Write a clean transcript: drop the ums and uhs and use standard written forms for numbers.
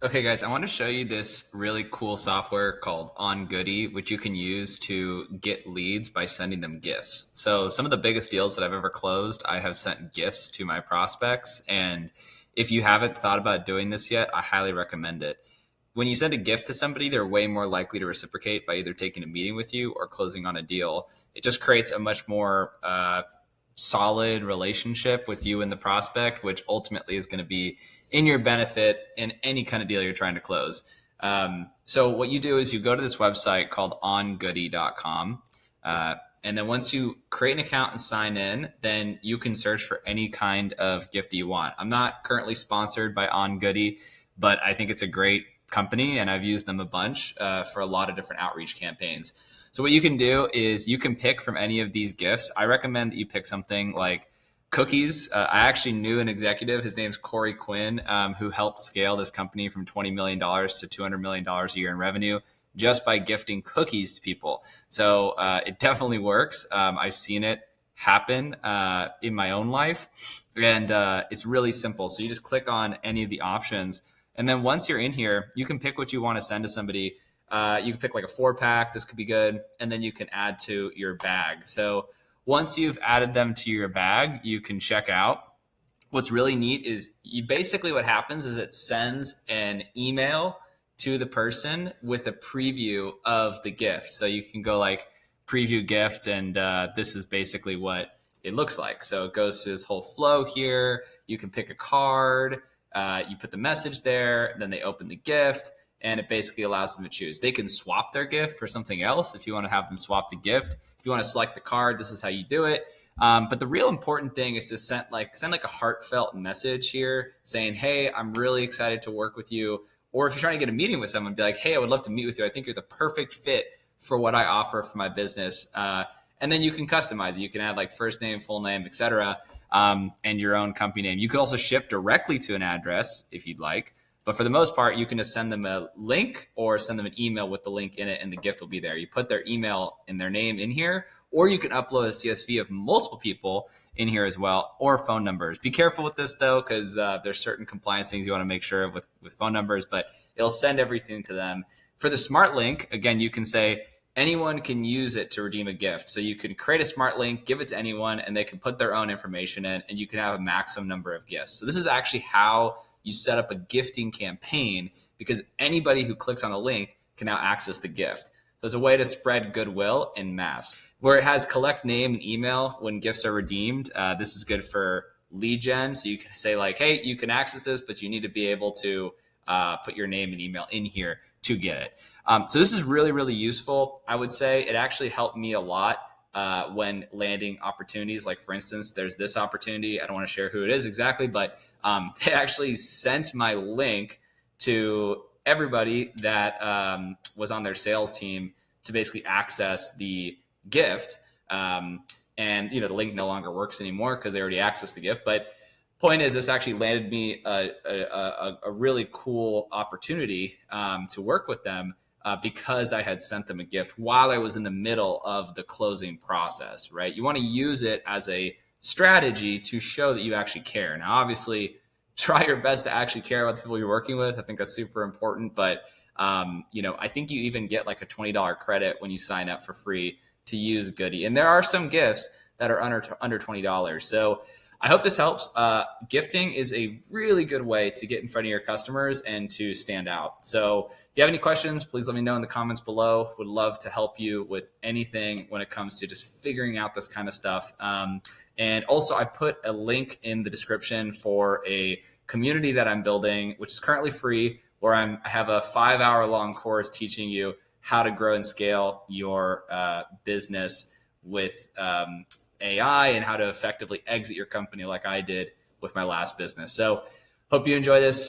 Okay, guys, I want to show you this really cool software called Goody, which you can use to get leads by sending them gifts. So some of the biggest deals that I've ever closed, I have sent gifts to my prospects. And if you haven't thought about doing this yet, I highly recommend it. When you send a gift to somebody, they're way more likely to reciprocate by either taking a meeting with you or closing on a deal. It just creates a much more solid relationship with you and the prospect, which ultimately is going to be in your benefit in any kind of deal you're trying to close. So what you do is you go to this website called ongoody.com. And then once you create an account and sign in, then you can search for any kind of gift that you want. I'm not currently sponsored by OnGoody, but I think it's a great company and I've used them a bunch for a lot of different outreach campaigns. So what you can do is you can pick from any of these gifts. I recommend that you pick something like cookies. I actually knew an executive, his name's Corey Quinn, who helped scale this company from $20 million to $200 million a year in revenue just by gifting cookies to people. So it definitely works. I've seen it happen in my own life. And it's really simple. So you just click on any of the options. And then once you're in here, you can pick what you want to send to somebody. You can pick like a 4-pack. This could be good. And then you can add to your bag. So once you've added them to your bag, you can check out. What's really neat is what happens is it sends an email to the person with a preview of the gift. So you can go like preview gift, and this is basically what it looks like. So it goes through this whole flow here. You can pick a card. You put the message there. Then they open the gift. And it basically allows them to choose. They can swap their gift for something else if you want to have them swap the gift. If you want to select the card, this is how you do it. But the real important thing is to send a heartfelt message here saying, hey, I'm really excited to work with you. Or if you're trying to get a meeting with someone, be like, hey, I would love to meet with you. I think you're the perfect fit for what I offer for my business. And then you can customize it. You can add like first name, full name, etc., and your own company name. You could also ship directly to an address if you'd like. But for the most part, you can just send them a link or send them an email with the link in it, and the gift will be there. You put their email and their name in here, or you can upload a CSV of multiple people in here as well, or phone numbers. Be careful with this, though, because there's certain compliance things you want to make sure of with phone numbers, but it'll send everything to them. For the smart link, again, you can say anyone can use it to redeem a gift. So you can create a smart link, give it to anyone, and they can put their own information in, and you can have a maximum number of gifts. So this is actually how you set up a gifting campaign, because anybody who clicks on a link can now access the gift. There's a way to spread goodwill in mass. Where it has collect name and email when gifts are redeemed, this is good for lead gen. So you can say like, hey, you can access this, but you need to be able to put your name and email in here to get it. So this is really, really useful. I would say it actually helped me a lot when landing opportunities. Like for instance, there's this opportunity. I don't want to share who it is exactly, but they actually sent my link to everybody that was on their sales team to basically access the gift. And the link no longer works anymore because they already accessed the gift. But point is, this actually landed me a really cool opportunity to work with them because I had sent them a gift while I was in the middle of the closing process, right? You want to use it as a strategy to show that you actually care. Now, obviously, try your best to actually care about the people you're working with. I think that's super important. But, I think you even get like a $20 credit when you sign up for free to use Goody. And there are some gifts that are under $20. So I hope this helps. Gifting is a really good way to get in front of your customers and to stand out. So if you have any questions, please let me know in the comments below. Would love to help you with anything when it comes to just figuring out this kind of stuff. And also I put a link in the description for a community that I'm building, which is currently free, where I have a 5-hour long course teaching you how to grow and scale your business with AI and how to effectively exit your company like I did with my last business. So hope you enjoy this.